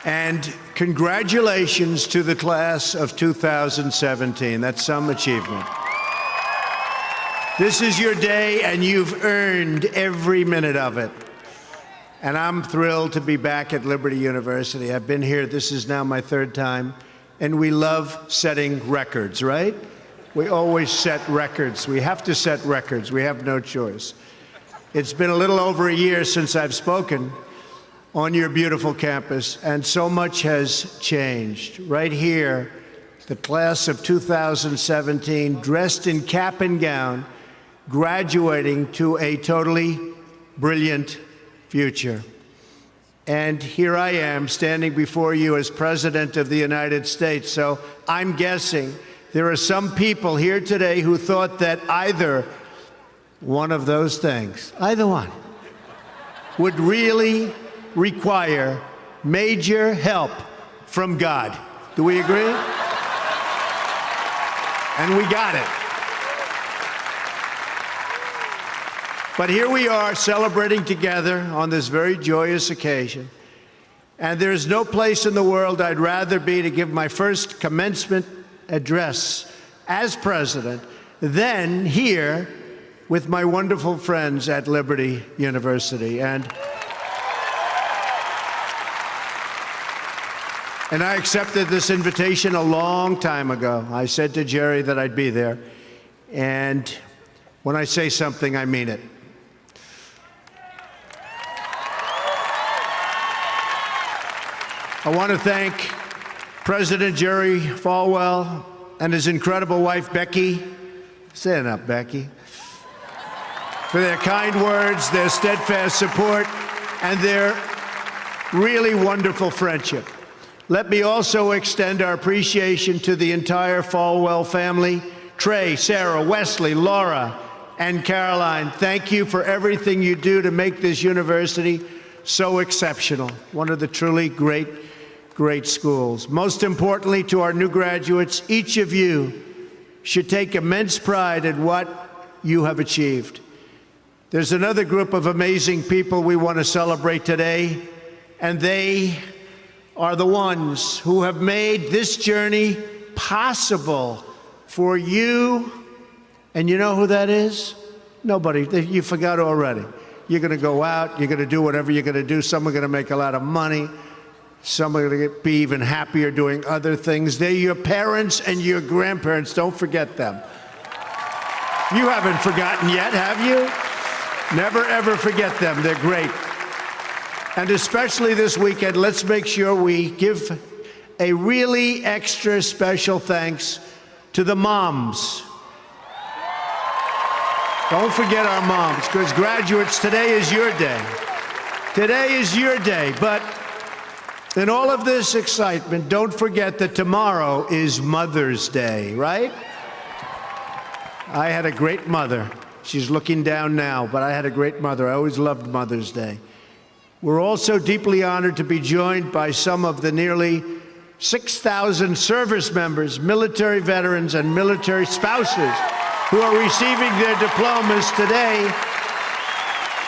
And congratulations to the class of 2017. That's some achievement. This is your day, and you've earned every minute of it. And I'm thrilled to be back at Liberty University. I've been here, this is now my third time, and we love setting records, right? We always set records. We have to set records. We have no choice. It's been a little over a year since I've spoken on your beautiful campus, and so much has changed. Right here, the class of 2017, dressed in cap and gown, graduating to a totally brilliant future. And here I am standing before you as President of the United States. So I'm guessing there are some people here today who thought that either one of those things, either one, would really require major help from God. Do we agree? And we got it. But here we are celebrating together on this very joyous occasion. And there's no place in the world I'd rather be to give my first commencement address as president than here with my wonderful friends at Liberty University. And I accepted this invitation a long time ago. I said to Jerry that I'd be there. And when I say something, I mean it. I want to thank President Jerry Falwell and his incredible wife, Becky. Stand up, Becky. For their kind words, their steadfast support, and their really wonderful friendship. Let me also extend our appreciation to the entire Falwell family, Trey, Sarah, Wesley, Laura, and Caroline. Thank you for everything you do to make this university so exceptional. One of the truly great schools. Most importantly, to our new graduates, each of you should take immense pride in what you have achieved. There's another group of amazing people we want to celebrate today, and they are the ones who have made this journey possible for you. And you know who that is? Nobody. You forgot already. You're going to go out, you're going to do whatever you're going to do. Some are going to make a lot of money. Some are going to be even happier doing other things. They're your parents and your grandparents. Don't forget them. You haven't forgotten yet, have you? Never, ever forget them. They're great. And especially this weekend, let's make sure we give a really extra special thanks to the moms. Don't forget our moms, because graduates, today is your day. Today is your day. But in all of this excitement, don't forget that tomorrow is Mother's Day, right? I had a great mother. She's looking down now, but I had a great mother. I always loved Mother's Day. We're also deeply honored to be joined by some of the nearly 6,000 service members, military veterans, and military spouses who are receiving their diplomas today.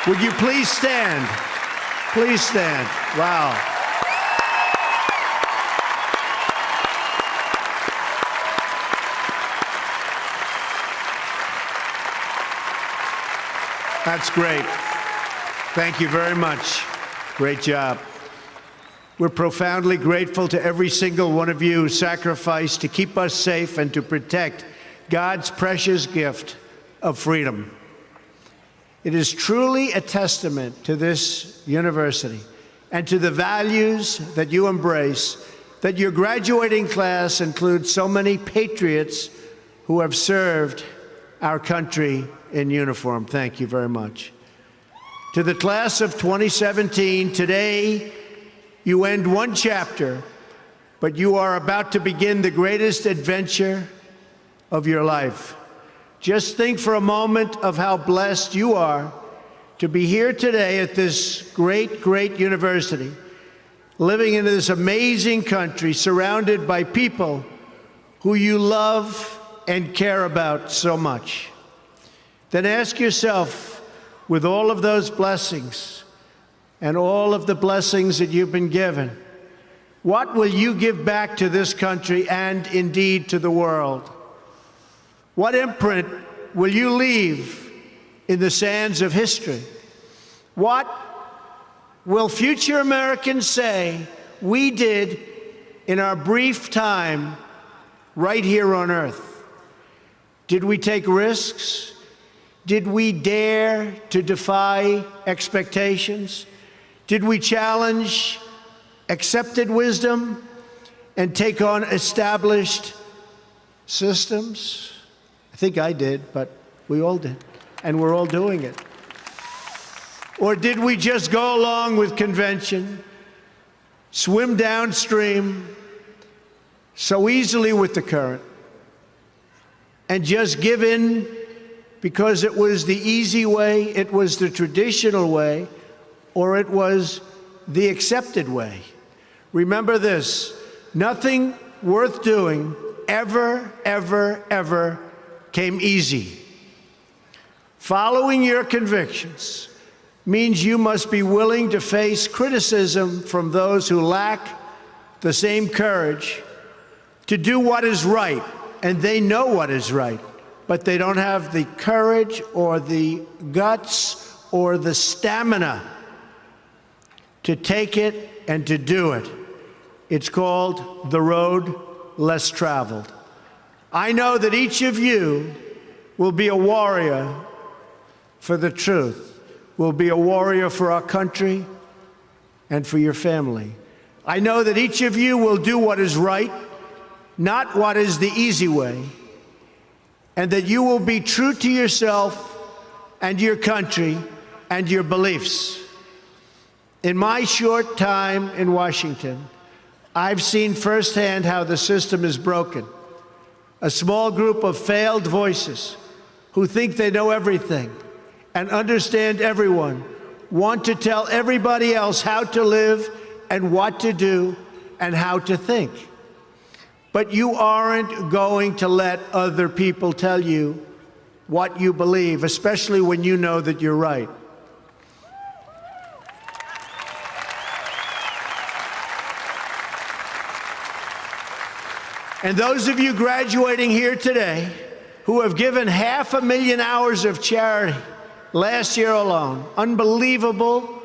Would you please stand? Please stand. Wow. That's great. Thank you very much. Great job. We're profoundly grateful to every single one of you who sacrificed to keep us safe and to protect God's precious gift of freedom. It is truly a testament to this university and to the values that you embrace that your graduating class includes so many patriots who have served our country in uniform. Thank you very much. To the class of 2017, today you end one chapter, but you are about to begin the greatest adventure of your life. Just think for a moment of how blessed you are to be here today at this great, great university, living in this amazing country, surrounded by people who you love and care about so much. Then ask yourself, with all of those blessings and all of the blessings that you've been given, What will you give back to this country and indeed to the world? What imprint will you leave in the sands of history? What will future Americans say we did in our brief time right here on Earth? Did we take risks? Did we dare to defy expectations? Did we challenge accepted wisdom and take on established systems? I think I did, but we all did, and we're all doing it. Or did we just go along with convention, swim downstream so easily with the current, and just give in because it was the easy way, it was the traditional way, or it was the accepted way? Remember this: nothing worth doing ever, ever, ever came easy. Following your convictions means you must be willing to face criticism from those who lack the same courage to do what is right, and they know what is right, but they don't have the courage or the guts or the stamina to take it and to do it. It's called the road less traveled. I know that each of you will be a warrior for the truth, will be a warrior for our country and for your family. I know that each of you will do what is right, not what is the easy way, and that you will be true to yourself and your country and your beliefs. In my short time in Washington, I've seen firsthand how the system is broken. A small group of failed voices who think they know everything and understand everyone want to tell everybody else how to live and what to do and how to think. But you aren't going to let other people tell you what you believe, especially when you know that you're right. And those of you graduating here today who have given 500,000 hours of charity last year alone, unbelievable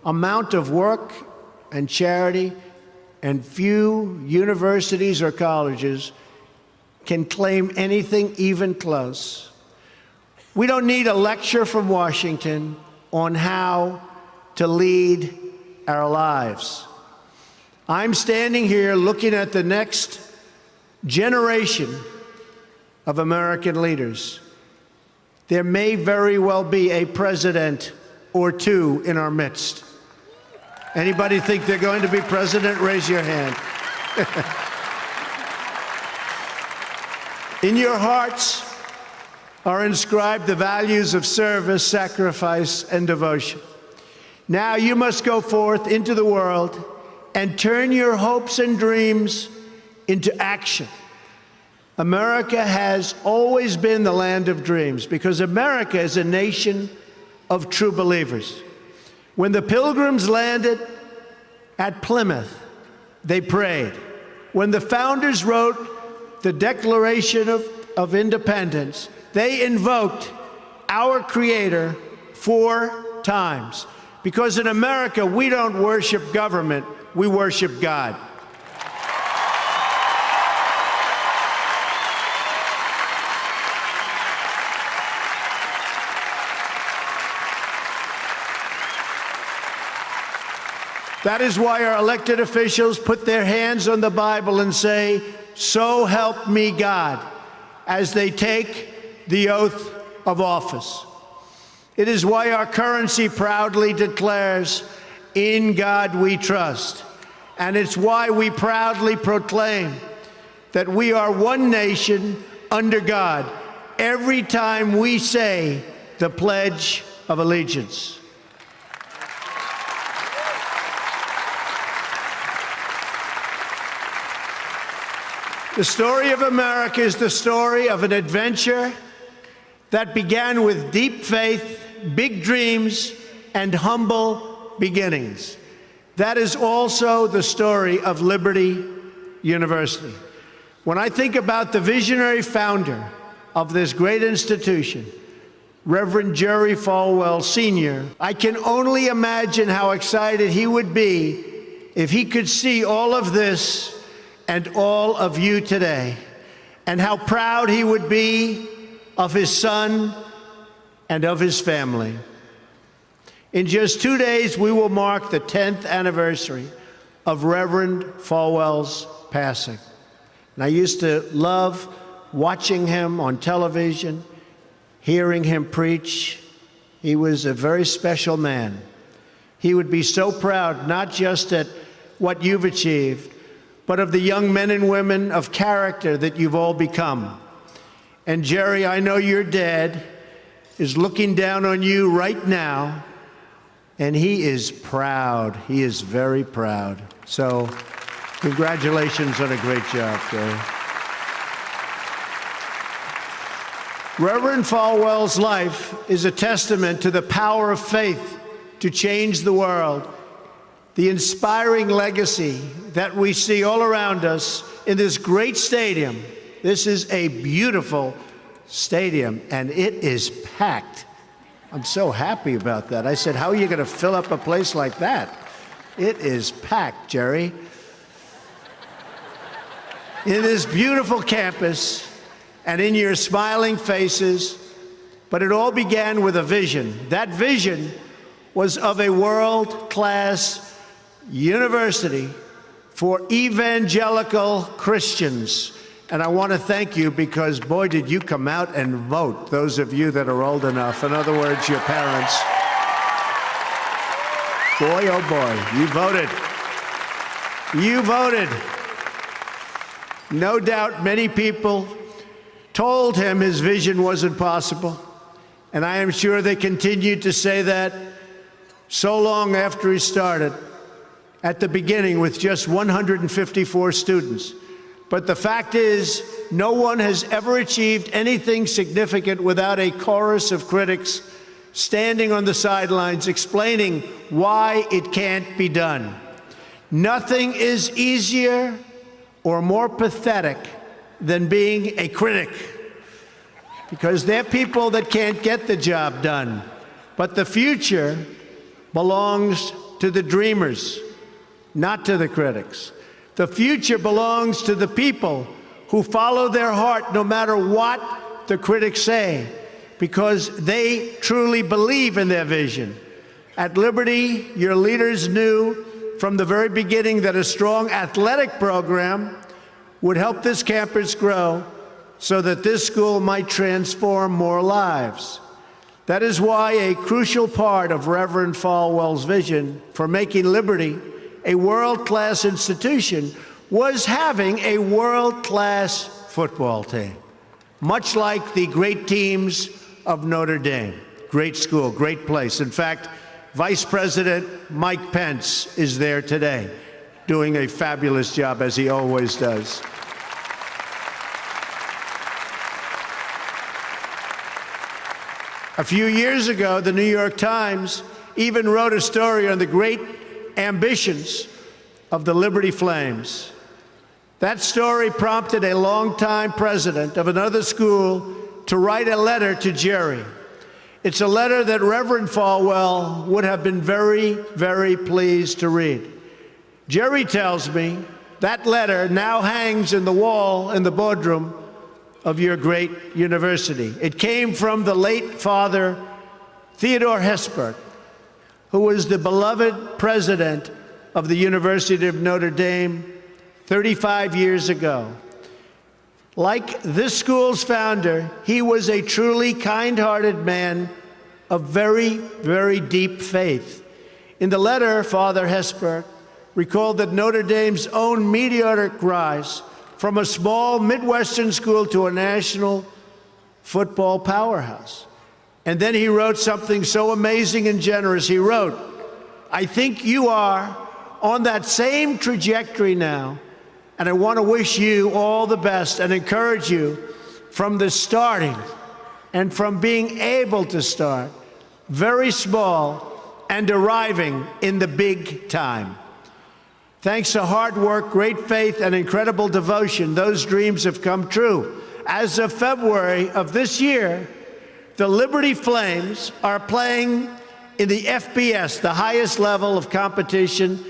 amount of work and charity, and few universities or colleges can claim anything even close. We don't need a lecture from Washington on how to lead our lives. I'm standing here looking at the next generation of American leaders. There may very well be a president or two in our midst. Anybody think they're going to be president? Raise your hand. In your hearts are inscribed the values of service, sacrifice, and devotion. Now you must go forth into the world and turn your hopes and dreams into action. America has always been the land of dreams because America is a nation of true believers. When the Pilgrims landed at Plymouth, they prayed. When the founders wrote the Declaration of Independence, they invoked our Creator 4 times. Because in America, we don't worship government, we worship God. That is why our elected officials put their hands on the Bible and say, "So help me God," as they take the oath of office. It is why our currency proudly declares, "In God we trust." And it's why we proudly proclaim that we are one nation under God every time we say the Pledge of Allegiance. The story of America is the story of an adventure that began with deep faith, big dreams, and humble beginnings. That is also the story of Liberty University. When I think about the visionary founder of this great institution, Reverend Jerry Falwell Sr., I can only imagine how excited he would be if he could see all of this and all of you today, and how proud he would be of his son and of his family. In just 2 days, we will mark the 10th anniversary of Reverend Falwell's passing. And I used to love watching him on television, hearing him preach. He was a very special man. He would be so proud, not just at what you've achieved, but of the young men and women of character that you've all become. And Jerry, I know your dad is looking down on you right now, and he is proud. He is very proud. So congratulations on a great job, Jerry. Reverend Falwell's life is a testament to the power of faith to change the world, the inspiring legacy that we see all around us in this great stadium. This is a beautiful stadium, and it is packed. I'm so happy about that. I said, how are you going to fill up a place like that? It is packed, Jerry. In this beautiful campus and in your smiling faces, but it all began with a vision. That vision was of a world-class university for evangelical Christians. And I want to thank you because, boy, did you come out and vote, those of you that are old enough. In other words, your parents. Boy, oh boy, you voted. You voted. No doubt many people told him his vision wasn't possible. And I am sure they continued to say that so long after he started, at the beginning with just 154 students. But the fact is, no one has ever achieved anything significant without a chorus of critics standing on the sidelines explaining why it can't be done. Nothing is easier or more pathetic than being a critic, because they're people that can't get the job done. But the future belongs to the dreamers, not to the critics. The future belongs to the people who follow their heart no matter what the critics say, because they truly believe in their vision. At Liberty, your leaders knew from the very beginning that a strong athletic program would help this campus grow so that this school might transform more lives. That is why a crucial part of Reverend Falwell's vision for making Liberty a world-class institution was having a world-class football team, much like the great teams of Notre Dame. Great school, great place. In fact, Vice President Mike Pence is there today, doing a fabulous job, as he always does. A few years ago, the New York Times even wrote a story on the great ambitions of the Liberty Flames. That story prompted a longtime president of another school to write a letter to Jerry. It's a letter that Reverend Falwell would have been very, very pleased to read. Jerry tells me that letter now hangs in the wall in the boardroom of your great university. It came from the late Father Theodore Hesburgh, who was the beloved president of the University of Notre Dame 35 years ago. Like this school's founder, he was a truly kind-hearted man of very, very deep faith. In the letter, Father Hesburgh recalled that Notre Dame's own meteoric rise from a small Midwestern school to a national football powerhouse. And then he wrote something so amazing and generous. He wrote, "I think you are on that same trajectory now, and I want to wish you all the best and encourage you from the starting and from being able to start very small and arriving in the big time." Thanks to hard work, great faith, and incredible devotion, those dreams have come true. As of February of this year, the Liberty Flames are playing in the FBS, the highest level of competition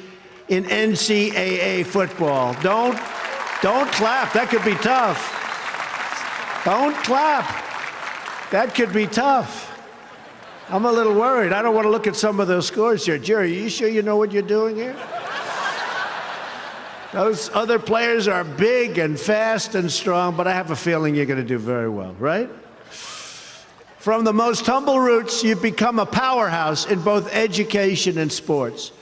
in NCAA football. Don't clap. That could be tough. Don't clap. That could be tough. I'm a little worried. I don't want to look at some of those scores here. Jerry, are you sure you know what you're doing here? Those other players are big and fast and strong, but I have a feeling you're going to do very well, right? From the most humble roots, you've become a powerhouse in both education and sports.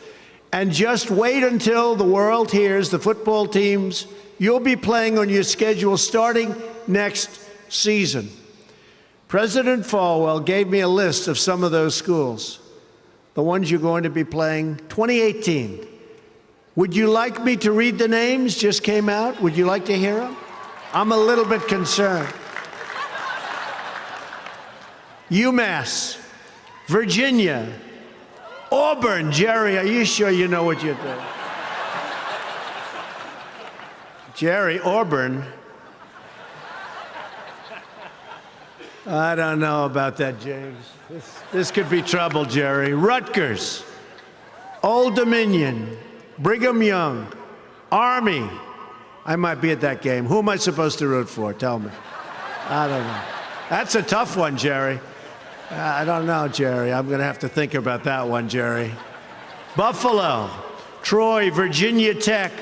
And just wait until the world hears the football teams you'll be playing on your schedule starting next season. President Falwell gave me a list of some of those schools, the ones you're going to be playing 2018. Would you like me to read the names? Just came out. Would you like to hear them? I'm a little bit concerned. UMass, Virginia, Auburn. Jerry, are you sure you know what you're doing? Jerry, Auburn. I don't know about that, James. This could be trouble, Jerry. Rutgers, Old Dominion, Brigham Young, Army. I might be at that game. Who am I supposed to root for? Tell me. I don't know. That's a tough one, Jerry. I don't know, Jerry. I'm going to have to think about that one, Jerry. Buffalo, Troy, Virginia Tech.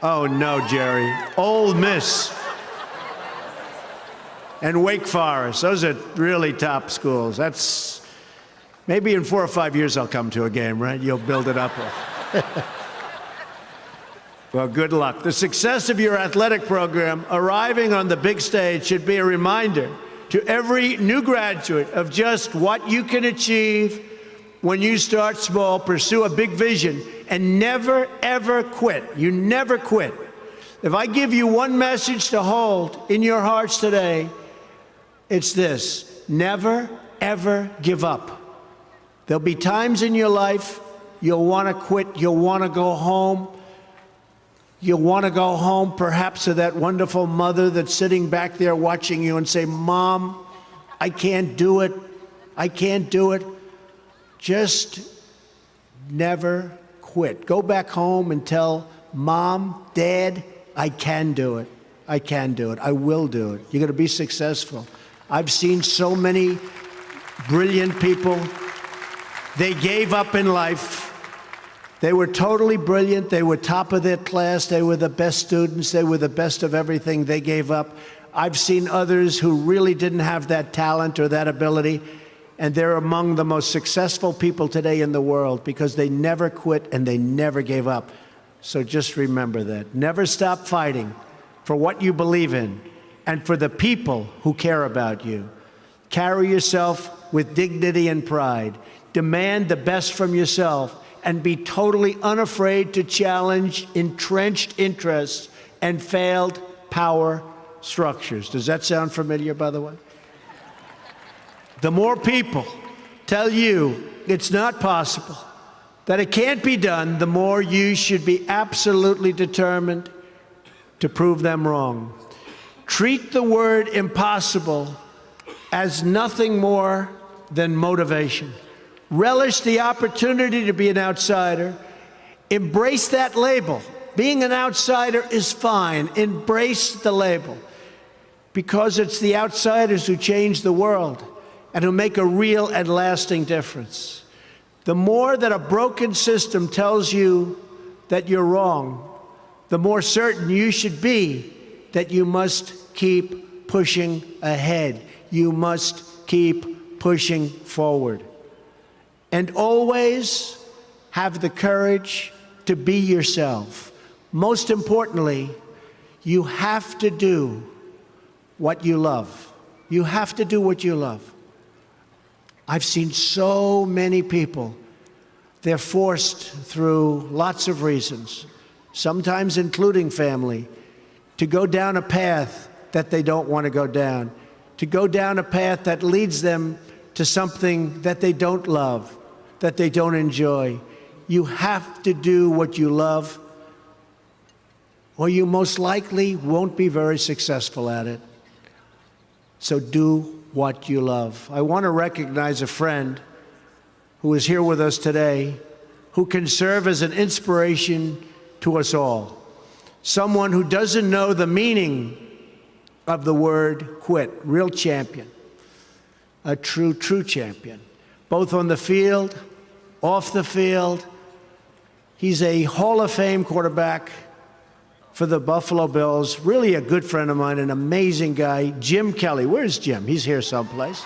Oh, no, Jerry. Ole Miss. And Wake Forest. Those are really top schools. That's maybe in 4 or 5 years I'll come to a game, right? You'll build it up. Well, good luck. The success of your athletic program arriving on the big stage should be a reminder to every new graduate of just what you can achieve when you start small, pursue a big vision, and never, ever quit. You never quit. If I give you one message to hold in your hearts today, it's this: never, ever give up. There'll be times in your life you'll want to quit, you'll want to go home. You'll want to go home perhaps to that wonderful mother that's sitting back there watching you and say, Mom, I can't do it. I can't do it. Just never quit. Go back home and tell Mom, Dad, I can do it. I can do it. I will do it. You're going to be successful. I've seen so many brilliant people. They gave up in life. They were totally brilliant. They were top of their class. They were the best students. They were the best of everything. They gave up. I've seen others who really didn't have that talent or that ability, and they're among the most successful people today in the world because they never quit and they never gave up. So just remember that. Never stop fighting for what you believe in and for the people who care about you. Carry yourself with dignity and pride. Demand the best from yourself, and be totally unafraid to challenge entrenched interests and failed power structures. Does that sound familiar, by the way? The more people tell you it's not possible, that it can't be done, the more you should be absolutely determined to prove them wrong. Treat the word impossible as nothing more than motivation. Relish the opportunity to be an outsider. Embrace that label. Being an outsider is fine. Embrace the label, because it's the outsiders who change the world and who make a real and lasting difference. The more that a broken system tells you that you're wrong, the more certain you should be that you must keep pushing ahead. You must keep pushing forward. And always have the courage to be yourself. Most importantly, you have to do what you love. You have to do what you love. I've seen so many people, they're forced through lots of reasons, sometimes including family, to go down a path that they don't want to go down, to go down a path that leads them to something that they don't love, that they don't enjoy. You have to do what you love or you most likely won't be very successful at it. So do what you love. I want to recognize a friend who is here with us today, who can serve as an inspiration to us all. Someone who doesn't know the meaning of the word quit. Real champion. A true champion. Both on the field, off the field. He's a Hall of Fame quarterback for the Buffalo Bills. Really a good friend of mine, an amazing guy. Jim Kelly. Where's Jim? He's here someplace.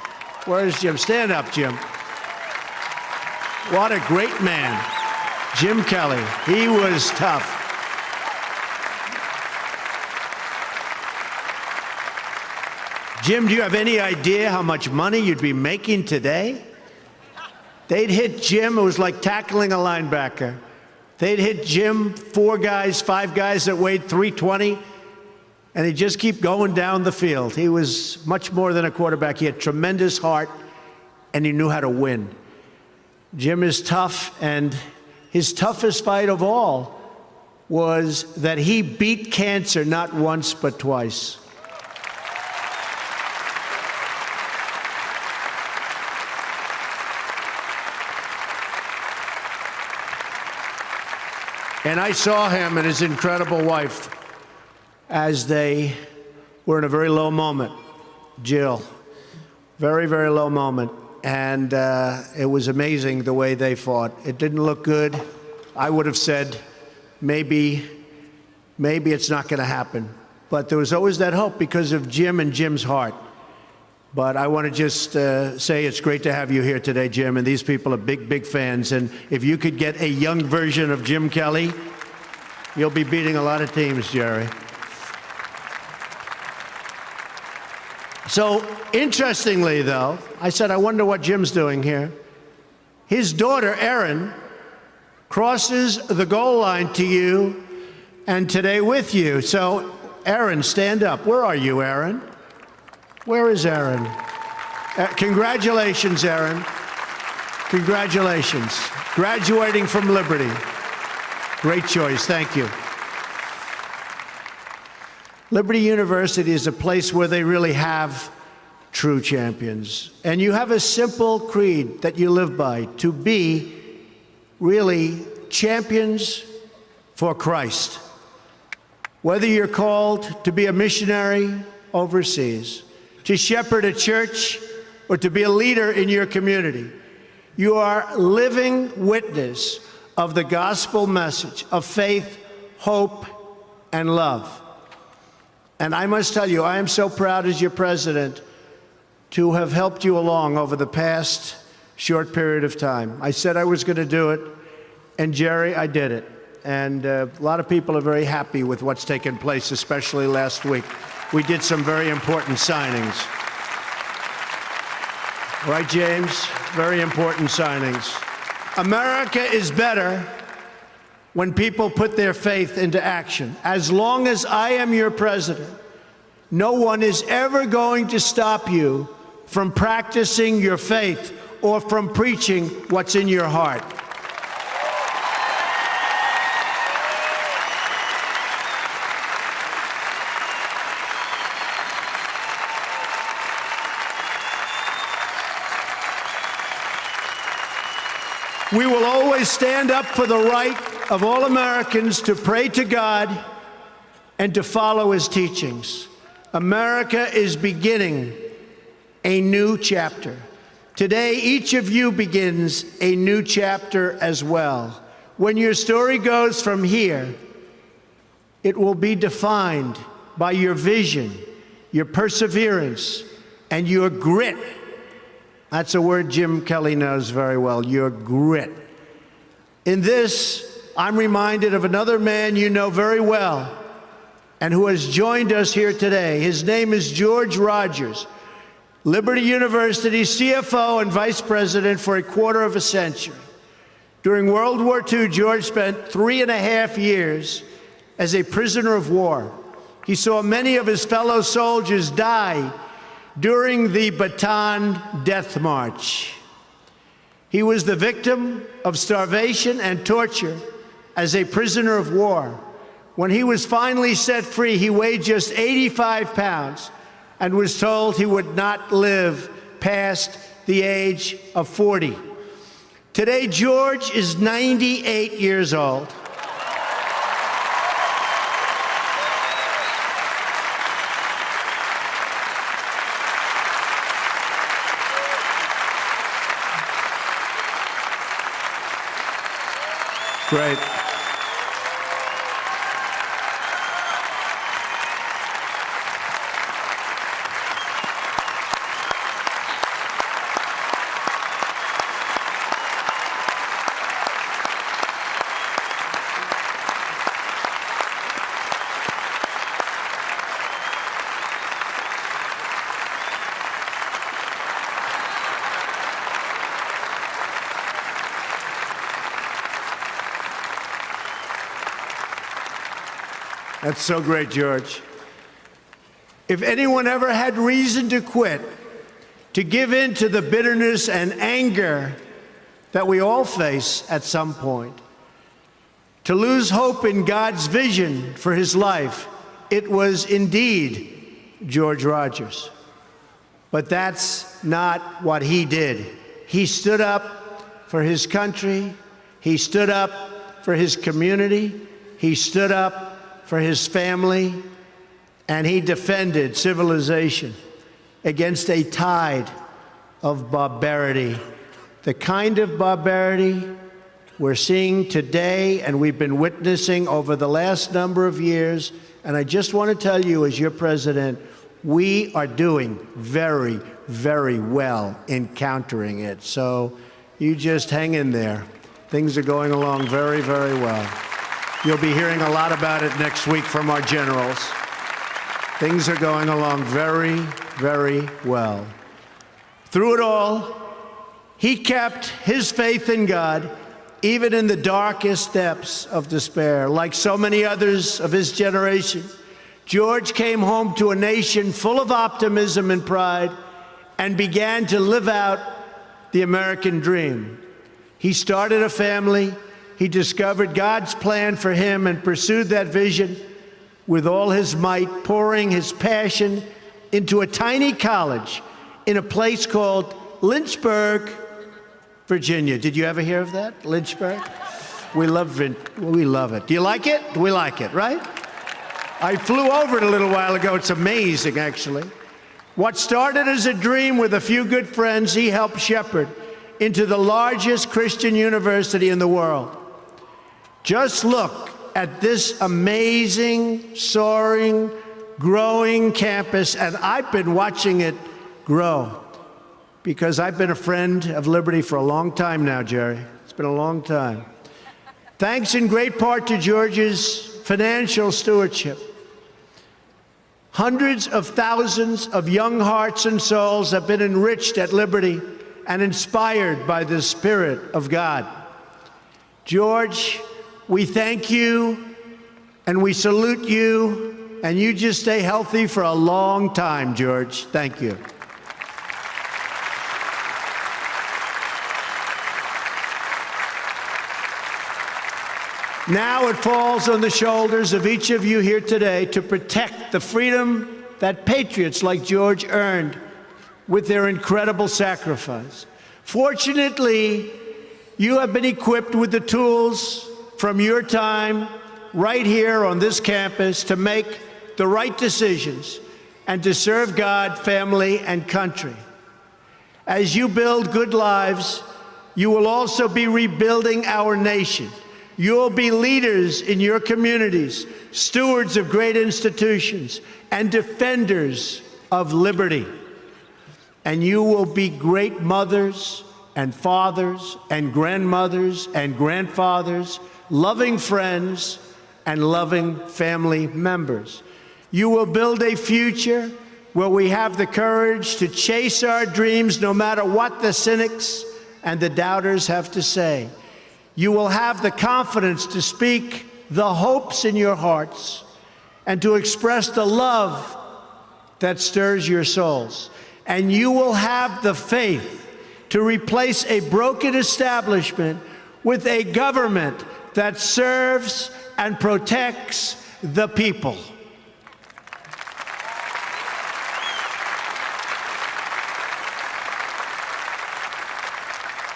Where's Jim? Stand up, Jim. What a great man. Jim Kelly. He was tough. Jim, do you have any idea how much money you'd be making today? They'd hit Jim, it was like tackling a linebacker. They'd hit Jim, 4 guys, 5 guys that weighed 320, and he'd just keep going down the field. He was much more than a quarterback. He had tremendous heart, and he knew how to win. Jim is tough, and his toughest fight of all was that he beat cancer not once but twice. And I saw him and his incredible wife as they were in a very low moment. Jill, very, very low moment. And it was amazing the way they fought. It didn't look good. I would have said, maybe it's not going to happen. But there was always that hope because of Jim and Jim's heart. But I want to just say it's great to have you here today, Jim, and these people are big, big fans. And if you could get a young version of Jim Kelly, you'll be beating a lot of teams, Jerry. So, interestingly, though, I said, I wonder what Jim's doing here. His daughter, Erin, crosses the goal line to you and today with you. So, Erin, stand up. Where are you, Erin? Where is Erin? Congratulations, Erin. Congratulations. Graduating from Liberty. Great choice. Thank you. Liberty University is a place where they really have true champions. And you have a simple creed that you live by, to be really champions for Christ. Whether you're called to be a missionary overseas, to shepherd a church, or to be a leader in your community, you are living witness of the gospel message of faith, hope, and love. And I must tell you, I am so proud as your president to have helped you along over the past short period of time. I said I was going to do it, and Jerry, I did it. And a lot of people are very happy with what's taken place, especially last week. We did some very important signings. Right, James? Very important signings. America is better when people put their faith into action. As long as I am your president, no one is ever going to stop you from practicing your faith or from preaching what's in your heart. We will always stand up for the right of all Americans to pray to God and to follow his teachings. America is beginning a new chapter. Today, each of you begins a new chapter as well. When your story goes from here, it will be defined by your vision, your perseverance, and your grit. That's a word Jim Kelly knows very well, your grit. In this, I'm reminded of another man you know very well and who has joined us here today. His name is George Rogers, Liberty University CFO and Vice President for a quarter of a century. During World War II, George spent 3.5 years as a prisoner of war. He saw many of his fellow soldiers die during the Bataan Death March. He was the victim of starvation and torture as a prisoner of war. When he was finally set free, he weighed just 85 pounds and was told he would not live past the age of 40. Today, George is 98 years old. Great. That's so great, George. If anyone ever had reason to quit, to give in to the bitterness and anger that we all face at some point, to lose hope in God's vision for his life, it was indeed George Rogers. But that's not what he did. He stood up for his country. He stood up for his community. He stood up for his family, and he defended civilization against a tide of barbarity, the kind of barbarity we're seeing today and we've been witnessing over the last number of years. And I just want to tell you, as your president, we are doing very, very well in countering it. So you just hang in there. Things are going along very, very well. You'll be hearing a lot about it next week from our generals. Things are going along very, very well. Through it all, he kept his faith in God, even in the darkest depths of despair. Like so many others of his generation, George came home to a nation full of optimism and pride and began to live out the American dream. He started a family. He discovered God's plan for him and pursued that vision with all his might, pouring his passion into a tiny college in a place called Lynchburg, Virginia. Did you ever hear of that? Lynchburg? We love it. Do you like it? We like it, right? I flew over it a little while ago. It's amazing, actually. What started as a dream with a few good friends, he helped shepherd into the largest Christian university in the world. Just look at this amazing, soaring, growing campus, and I've been watching it grow because I've been a friend of Liberty for a long time now, Jerry. It's been a long time. Thanks in great part to George's financial stewardship. Hundreds of thousands of young hearts and souls have been enriched at Liberty and inspired by the Spirit of God. George, we thank you and we salute you, and you just stay healthy for a long time, George. Thank you. Now it falls on the shoulders of each of you here today to protect the freedom that patriots like George earned with their incredible sacrifice. Fortunately, you have been equipped with the tools from your time right here on this campus to make the right decisions and to serve God, family, and country. As you build good lives, you will also be rebuilding our nation. You'll be leaders in your communities, stewards of great institutions, and defenders of liberty. And you will be great mothers and fathers and grandmothers and grandfathers, loving friends and loving family members. You will build a future where we have the courage to chase our dreams no matter what the cynics and the doubters have to say. You will have the confidence to speak the hopes in your hearts and to express the love that stirs your souls. And you will have the faith to replace a broken establishment with a government that serves and protects the people.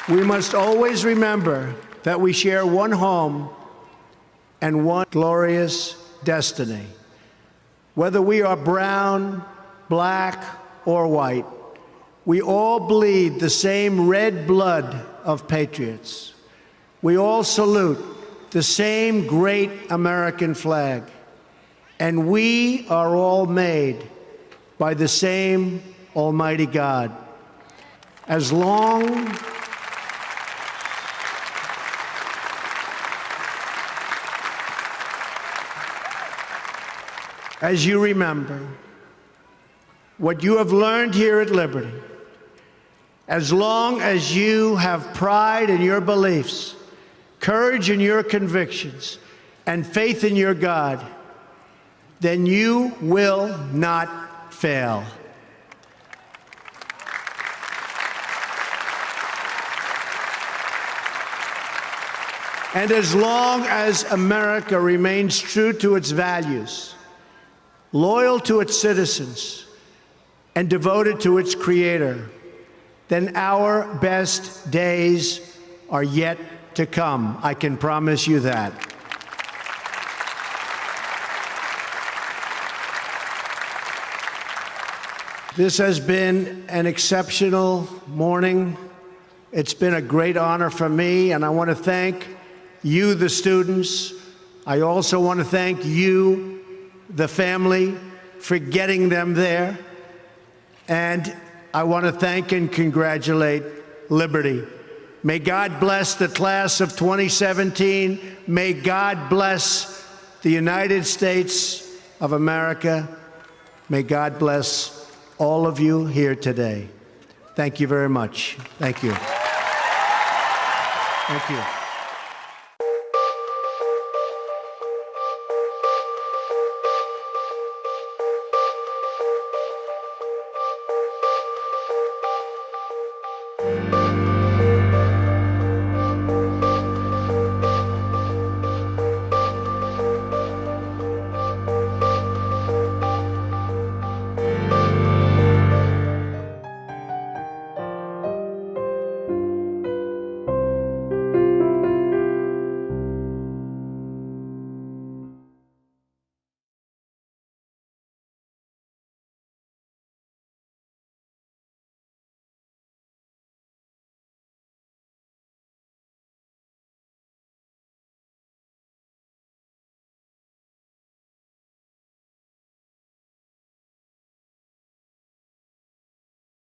We must always remember that we share one home and one glorious destiny. Whether we are brown, black, or white, we all bleed the same red blood of patriots. We all salute the same great American flag. And we are all made by the same Almighty God. As long as you remember what you have learned here at Liberty, as long as you have pride in your beliefs, courage in your convictions, and faith in your God, then you will not fail. And as long as America remains true to its values, loyal to its citizens, and devoted to its Creator, then our best days are yet to come. I can promise you that. This has been an exceptional morning. It's been a great honor for me, and I want to thank you, the students. I also want to thank you, the family, for getting them there. And I want to thank and congratulate Liberty. May God bless the class of 2017. May God bless the United States of America. May God bless all of you here today. Thank you very much. Thank you. Thank you.